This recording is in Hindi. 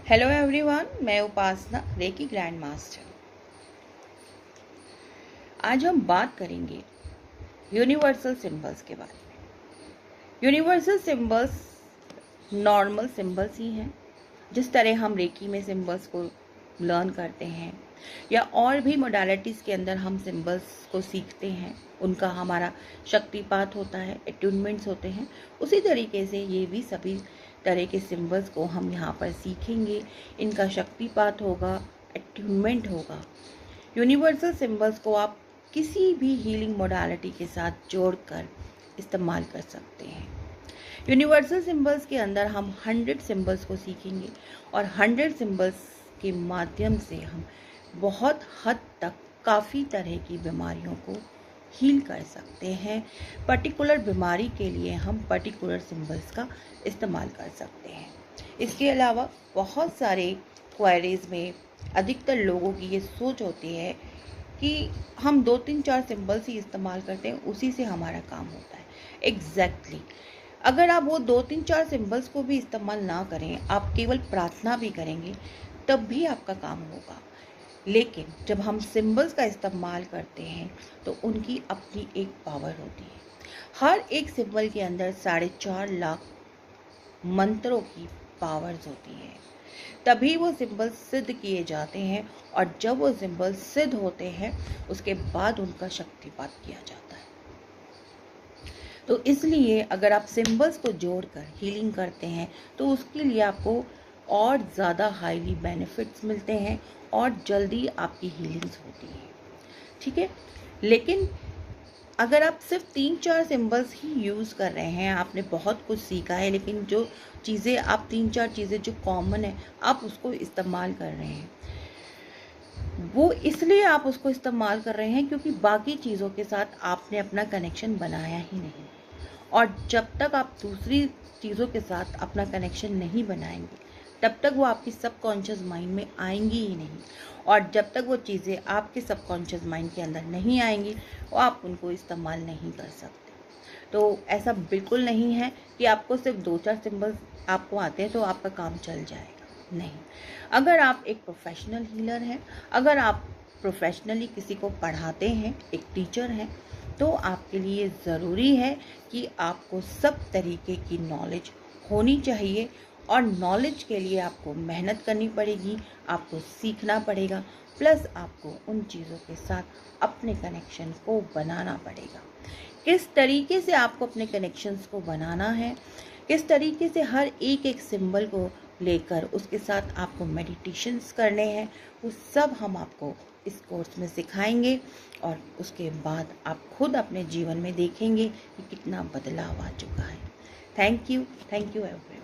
हेलो एवरीवन, मैं उपासना रेकी ग्रैंड मास्टर। आज हम बात करेंगे यूनिवर्सल सिंबल्स के बारे में। यूनिवर्सल सिंबल्स नॉर्मल सिंबल्स ही हैं। जिस तरह हम रेकी में सिंबल्स को लर्न करते हैं या और भी मोडालिटीज़ के अंदर हम सिंबल्स को सीखते हैं, उनका हमारा शक्तिपात होता है, एट्यूनमेंट्स होते हैं, उसी तरीके से ये भी सभी तरह के सिंबल्स को हम यहाँ पर सीखेंगे। इनका शक्तिपात होगा, एट्यूनमेंट होगा। यूनिवर्सल सिंबल्स को आप किसी भी हीलिंग मोडालिटी के साथ जोड़कर इस्तेमाल कर सकते हैं। यूनिवर्सल सिंबल्स के अंदर हम 100 सिंबल्स को सीखेंगे और 100 सिंबल्स के माध्यम से हम बहुत हद तक काफ़ी तरह की बीमारियों को हील कर सकते हैं। पर्टिकुलर बीमारी के लिए हम पर्टिकुलर सिंबल्स का इस्तेमाल कर सकते हैं। इसके अलावा बहुत सारे क्वायरीज में अधिकतर लोगों की ये सोच होती है कि हम 2-3-4 सिंबल्स ही इस्तेमाल करते हैं, उसी से हमारा काम होता है। एग्जैक्टली अगर आप वो 2-3-4 सिंबल्स को भी इस्तेमाल ना करें, आप केवल प्रार्थना भी करेंगे, तब भी आपका काम होगा। लेकिन जब हम सिंबल्स का इस्तेमाल करते हैं तो उनकी अपनी एक पावर होती है। हर एक सिंबल के अंदर 4.5 लाख मंत्रों की पावर्स होती है, तभी वो सिंबल सिद्ध किए जाते हैं। और जब वो सिंबल सिद्ध होते हैं उसके बाद उनका शक्तिपात किया जाता है। तो इसलिए अगर आप सिंबल्स को जोड़कर हीलिंग करते हैं तो उसके लिए आपको और ज़्यादा हाईली बेनिफिट्स मिलते हैं और जल्दी आपकी हीलिंग्स होती है। ठीक है, लेकिन अगर आप सिर्फ 3-4 सिंबल्स ही यूज़ कर रहे हैं, आपने बहुत कुछ सीखा है, लेकिन जो चीज़ें आप 3-4 चीज़ें जो कॉमन है आप उसको इस्तेमाल कर रहे हैं, वो इसलिए आप उसको इस्तेमाल कर रहे हैं क्योंकि बाकी चीज़ों के साथ आपने अपना कनेक्शन बनाया ही नहीं। और जब तक आप दूसरी चीज़ों के साथ अपना कनेक्शन नहीं बनाएंगे तब तक वो आपकी सबकॉन्शियस माइंड में आएंगी ही नहीं। और जब तक वो चीज़ें आपके सबकॉन्शियस माइंड के अंदर नहीं आएंगी वो आप उनको इस्तेमाल नहीं कर सकते। तो ऐसा बिल्कुल नहीं है कि आपको सिर्फ 2-4 सिंबल्स आपको आते हैं तो आपका काम चल जाएगा, नहीं। अगर आप एक प्रोफेशनल हीलर हैं, अगर आप प्रोफेशनली किसी को पढ़ाते हैं, एक टीचर हैं, तो आपके लिए ज़रूरी है कि आपको सब तरीके की नॉलेज होनी चाहिए। और नॉलेज के लिए आपको मेहनत करनी पड़ेगी, आपको सीखना पड़ेगा, प्लस आपको उन चीज़ों के साथ अपने कनेक्शन को बनाना पड़ेगा। किस तरीके से आपको अपने कनेक्शंस को बनाना है, किस तरीके से हर एक सिंबल को लेकर उसके साथ आपको मेडिटेशंस करने हैं, वो सब हम आपको इस कोर्स में सिखाएंगे। और उसके बाद आप खुद अपने जीवन में देखेंगे कि कितना बदलाव आ चुका है। Thank you everyone.